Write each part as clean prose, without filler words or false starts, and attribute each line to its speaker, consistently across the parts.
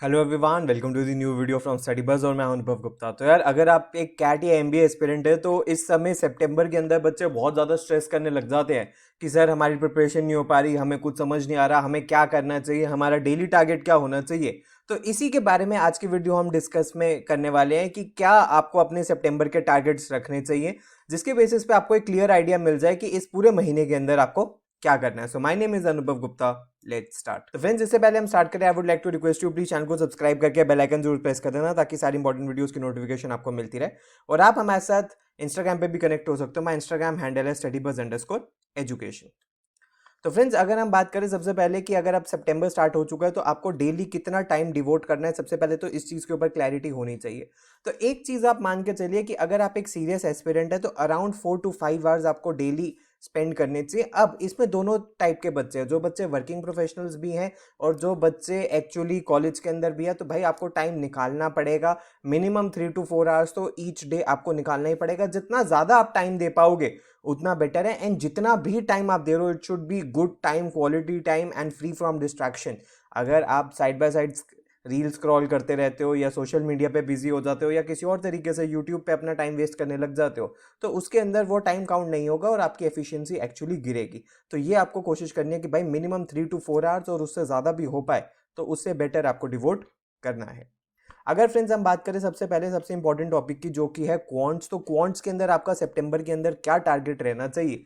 Speaker 1: Hello everyone, welcome to the new video from Study Buzz और मैं हूं अनुभव गुप्ता। तो यार, अगर आप एक कैट या एमबीए एस्पिरेंट है तो इस समय सितंबर के अंदर बच्चे बहुत ज़्यादा स्ट्रेस करने लग जाते हैं कि सर हमारी प्रिपरेशन नहीं हो पा रही, हमें कुछ समझ नहीं आ रहा, हमें क्या करना चाहिए, हमारा डेली टारगेट क्या होना चाहिए। तो इसी के बारे में आज की वीडियो हम डिस्कस में करने वाले हैं कि क्या आपको अपने सितंबर के टारगेट्स रखने चाहिए, जिसके बेसिस पे आपको एक क्लियर आइडिया मिल जाए कि इस पूरे महीने के अंदर आपको क्या करना है। So my name is Anubhav Gupta, let's start. तो फ्रेंड्स, इससे पहले हम स्टार्ट करें, I would like to request you please channel को सब्सक्राइब करके बेल आइकन जरूर प्रेस कर देना ताकि सारी इंपॉर्टेंट वीडियोस की नोटिफिकेशन आपको मिलती रहे। और आप हमारे साथ इंस्टाग्राम पे भी कनेक्ट हो सकते हो। माय इंस्टाग्राम हैंडल है studybuzz_education। तो फ्रेंड्स, अगर हम बात करें सबसे पहले कि अगर अब सितंबर स्टार्ट हो चुका है तो आपको डेली कितना टाइम डिवोट करना है, सबसे पहले तो इस चीज़ के ऊपर क्लैरिटी होनी चाहिए। तो एक चीज़ आप मान के चलिए कि अगर आप एक सीरियस एस्पिरेंट है तो अराउंड 4 to 5 आवर्स आपको डेली स्पेंड करने चाहिए। अब इसमें दोनों टाइप के बच्चे हैं, जो बच्चे वर्किंग प्रोफेशनल्स भी हैं और जो बच्चे एक्चुअली कॉलेज के अंदर भी है। तो भाई आपको टाइम निकालना पड़ेगा, मिनिमम 3 to 4 आवर्स तो ईच डे आपको निकालना ही पड़ेगा। जितना ज़्यादा आप टाइम दे पाओगे उतना बेटर है। एंड जितना भी टाइम आप दे रहे हो, it should be good time, quality time and free from distraction. अगर आप side by side reel scroll करते रहते हो या सोशल मीडिया पे बिजी हो जाते हो या किसी और तरीके से यूट्यूब पे अपना टाइम वेस्ट करने लग जाते हो, तो उसके अंदर वो टाइम काउंट नहीं होगा और आपकी एफिशिएंसी एक्चुअली गिरेगी। तो ये आपको कोशिश करनी है कि भाई मिनिमम 3 to 4 आवर्स, और उससे ज़्यादा भी हो पाए तो उससे बेटर आपको डिवोट करना है। अगर फ्रेंड्स हम बात करें सबसे पहले सबसे इंपॉर्टेंट टॉपिक की, जो कि है क्वांट्स, तो क्वांट्स के अंदर आपका सितंबर के अंदर क्या टारगेट रहना चाहिए।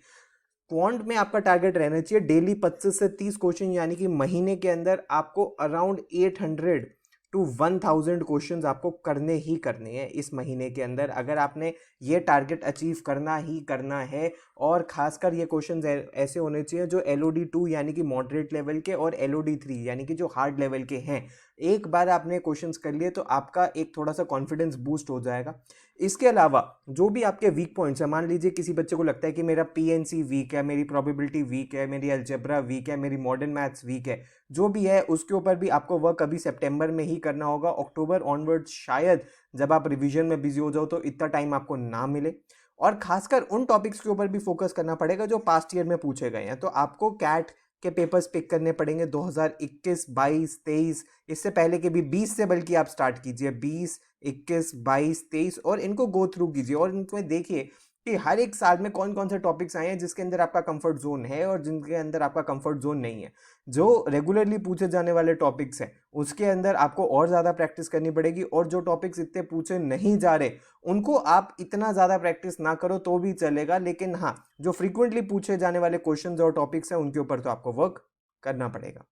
Speaker 1: क्वांट में आपका टारगेट रहना चाहिए डेली 25 से 30 क्वेश्चन, यानी कि महीने के अंदर आपको अराउंड 800 to 1000 क्वेश्चंस आपको करने ही करने हैं इस महीने के अंदर, अगर आपने ये टारगेट अचीव करना ही करना है। और खासकर ये क्वेश्चंस ऐसे होने चाहिए जो LOD 2 यानी कि मॉडरेट लेवल के और LOD 3 यानी कि जो हार्ड लेवल के हैं। एक बार आपने क्वेश्चंस कर लिए तो आपका एक थोड़ा सा कॉन्फिडेंस बूस्ट हो जाएगा। इसके अलावा जो भी आपके वीक पॉइंट्स है, मान लीजिए किसी बच्चे को लगता है कि मेरा PNC वीक है, मेरी प्रोबेबिलिटी वीक है, मेरी अलजेब्रा वीक है, मेरी मॉडर्न मैथ्स वीक है, जो भी है उसके ऊपर भी आपको वर्क अभी सितंबर में ही करना होगा। अक्टूबर ऑनवर्ड शायद जब आप रिवीजन में बिजी हो जाओ तो इतना टाइम आपको ना मिले। और खासकर उन टॉपिक्स के ऊपर भी फोकस करना पड़ेगा जो पास्ट ईयर में पूछे गए हैं। तो आपको कैट के पेपर्स पिक करने पड़ेंगे 2021, 22, 23, इससे पहले के भी 20 से, बल्कि आप स्टार्ट कीजिए 20, 21, 22, 23 और इनको गो थ्रू कीजिए और इनको देखिए कि हर एक साल में कौन कौन से टॉपिक्स आए हैं जिसके अंदर आपका कंफर्ट जोन है और जिनके अंदर आपका कंफर्ट जोन नहीं है। जो रेगुलरली पूछे जाने वाले टॉपिक्स हैं उसके अंदर आपको और ज़्यादा प्रैक्टिस करनी पड़ेगी, और जो टॉपिक्स इतने पूछे नहीं जा रहे उनको आप इतना ज़्यादा प्रैक्टिस ना करो तो भी चलेगा, लेकिन हाँ, जो फ्रीक्वेंटली पूछे जाने वाले क्वेश्चंस और टॉपिक्स हैं उनके ऊपर तो आपको वर्क करना पड़ेगा।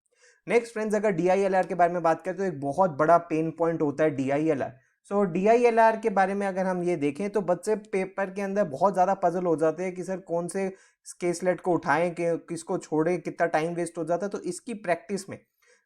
Speaker 1: नेक्स्ट फ्रेंड्स, अगर DILR के बारे में बात करें तो एक बहुत बड़ा पेन पॉइंट होता है DILR। सो DILR के बारे में अगर हम ये देखें तो बच्चे पेपर के अंदर बहुत ज़्यादा पजल हो जाते हैं कि सर कौन से केसलेट को उठाएं, किसको छोड़ें, कितना टाइम वेस्ट हो जाता है। तो इसकी प्रैक्टिस में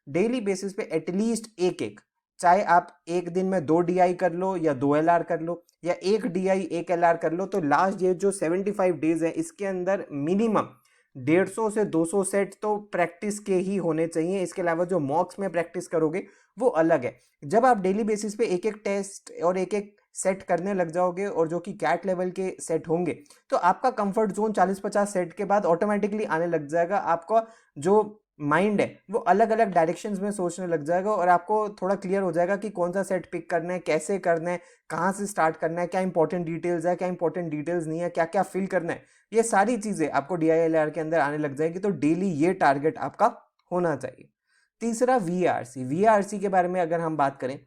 Speaker 1: डेली बेसिस पे एटलीस्ट एक एक, चाहे आप एक दिन में 2 DI कर लो या 2 LR कर लो या 1 DI 1 LR कर लो, तो लास्ट ये जो 75 डेज है इसके अंदर मिनिमम 150 से 200 सेट तो प्रैक्टिस के ही होने चाहिए। इसके अलावा जो मॉक्स में प्रैक्टिस करोगे वो अलग है। जब आप डेली बेसिस पे एक एक टेस्ट और एक एक सेट करने लग जाओगे और जो कि कैट लेवल के सेट होंगे, तो आपका कंफर्ट जोन 40-50 सेट के बाद ऑटोमेटिकली आने लग जाएगा। आपका जो माइंड है वो अलग अलग डायरेक्शंस में सोचने लग जाएगा और आपको थोड़ा क्लियर हो जाएगा कि कौन सा सेट पिक करना है, कैसे करना है, कहाँ से स्टार्ट करना है, क्या इंपॉर्टेंट डिटेल्स है, क्या इंपॉर्टेंट डिटेल्स नहीं है, क्या क्या फिल करना है। ये सारी चीज़ें आपको DILR के अंदर आने लग जाएगी। तो डेली ये टारगेट आपका होना चाहिए। तीसरा VRC के बारे में अगर हम बात करें,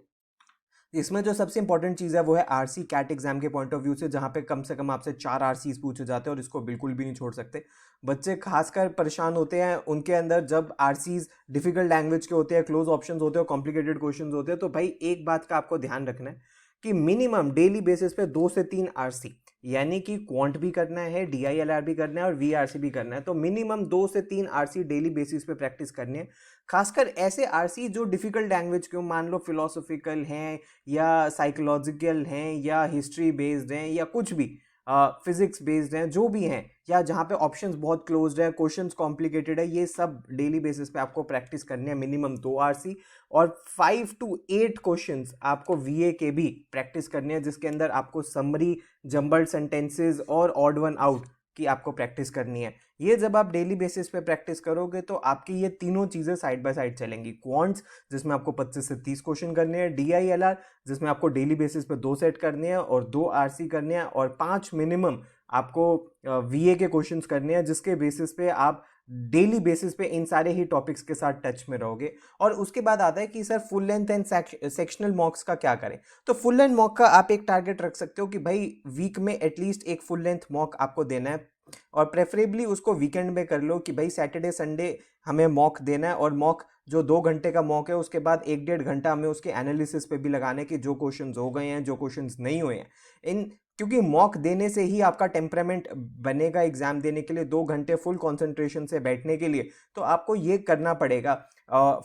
Speaker 1: इसमें जो सबसे इंपॉर्टेंट चीज़ है वो है RC कैट एग्जाम के पॉइंट ऑफ व्यू से, जहाँ पे कम से कम आपसे 4 RCs पूछे जाते हैं और इसको बिल्कुल भी नहीं छोड़ सकते। बच्चे खासकर परेशान होते हैं उनके अंदर जब RCs डिफिकल्ट लैंग्वेज के होते हैं, क्लोज ऑप्शंस होते हैं और कॉम्प्लिकेटेड क्वेश्चंस होते हैं। तो भाई एक बात का आपको ध्यान रखना है कि मिनिमम डेली बेसिस पे 2 से 3 RC, यानी कि क्वांट भी करना है, DILR भी करना है और VRC भी करना है। तो मिनिमम 2 से 3 RC डेली बेसिस पे प्रैक्टिस करनी है। खासकर ऐसे RC जो डिफिकल्ट लैंग्वेज के, मान लो फिलोसॉफिकल हैं या साइकोलॉजिकल हैं या हिस्ट्री बेस्ड हैं या कुछ भी फिजिक्स बेस्ड हैं, जो भी हैं, या जहाँ पे ऑप्शंस बहुत क्लोज्ड है, क्वेश्चंस कॉम्प्लिकेटेड है, ये सब डेली बेसिस पे आपको प्रैक्टिस करनी है। मिनिमम 2 RC और 5 to 8 क्वेश्चंस आपको VA के भी प्रैक्टिस करनी है, जिसके अंदर आपको समरी, जंबल्ड सेंटेंसेस और ऑड वन आउट कि आपको प्रैक्टिस करनी है। ये जब आप डेली बेसिस पे प्रैक्टिस करोगे तो आपकी ये तीनों चीज़ें साइड बाय साइड चलेंगी। क्वांट्स जिसमें आपको 25 से 30 क्वेश्चन करने हैं, DILR जिसमें आपको डेली बेसिस पे 2 सेट करने हैं और 2 RC करने हैं और 5 मिनिमम आपको VA के क्वेश्चंस करने हैं, जिसके बेसिस पे आप डेली बेसिस पे इन सारे ही टॉपिक्स के साथ टच में रहोगे। और उसके बाद आता है कि sir full length and sectional मॉक्स का क्या करें। तो फुल लेंथ मॉक का आप एक टारगेट रख सकते हो कि भाई वीक में एटलीस्ट एक फुल लेंथ मॉक आपको देना है, और प्रेफरेबली उसको वीकेंड में कर लो कि भाई सैटरडे संडे हमें मॉक देना है, और मॉक जो 2 घंटे का मॉक है उसके बाद 1-1.5 घंटा हमें उसके एनालिसिस पे भी लगाने की, जो क्वेश्चंस हो गए हैं जो क्वेश्चंस नहीं हुए हैं इन, क्योंकि मॉक देने से ही आपका टेम्परामेंट बनेगा एग्जाम देने के लिए, 2 घंटे फुल कंसंट्रेशन से बैठने के लिए। तो आपको ये करना पड़ेगा,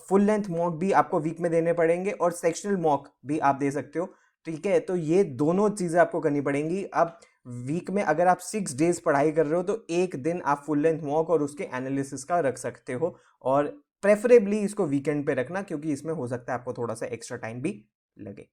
Speaker 1: फुल लेंथ मॉक भी आपको वीक में देने पड़ेंगे और सेक्शनल मॉक भी आप दे सकते हो, ठीक है। तो ये दोनों चीज़ें आपको करनी पड़ेंगी। अब वीक में अगर आप 6 डेज पढ़ाई कर रहे हो तो एक दिन आप फुल लेंथ मॉक और उसके एनालिसिस का रख सकते हो, और प्रेफरेबली इसको वीकेंड पे रखना क्योंकि इसमें हो सकता है आपको थोड़ा सा एक्स्ट्रा टाइम भी लगे।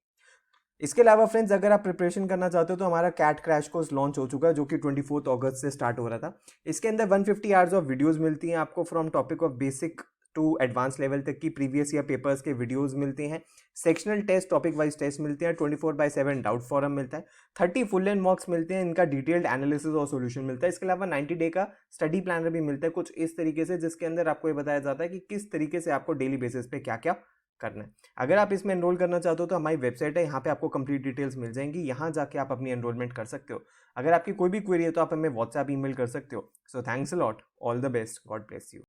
Speaker 1: इसके अलावा फ्रेंड्स, अगर आप प्रिपरेशन करना चाहते हो तो हमारा कैट क्रैश कोर्स लॉन्च हो चुका है, जो कि 24 अगस्त से स्टार्ट हो रहा था। इसके अंदर 150 आवर्स ऑफ वीडियोस मिलती हैं आपको, from topic of basic to advance level तक की प्रीवियस ईयर पेपर्स के वीडियोस मिलते हैं, sectional test topic wise test मिलते हैं, 24/7 डाउट फॉरम मिलता है, 30 फुल एंड मॉक्स मिलते हैं, इनका डिटेल्ड एनालिसिस और सोल्यूशन मिलता है। इसके अलावा 90 डे का स्टडी प्लानर भी मिलता है कुछ इस तरीके से, जिसके अंदर आपको ये बताया जाता है कि किस तरीके से आपको डेली बेसिस पे क्या क्या करना है। अगर आप इसमें एनरोल करना चाहते हो तो हमारी वेबसाइट है, यहाँ पे आपको कंप्लीट डिटेल्स मिल जाएंगी, यहाँ जाके आप अपनी एनरोलमेंट कर सकते हो। अगर आपकी कोई भी क्वेरी है तो आप हमें व्हाट्सएप ईमेल कर सकते हो। So thanks a lot, all the best, God bless you.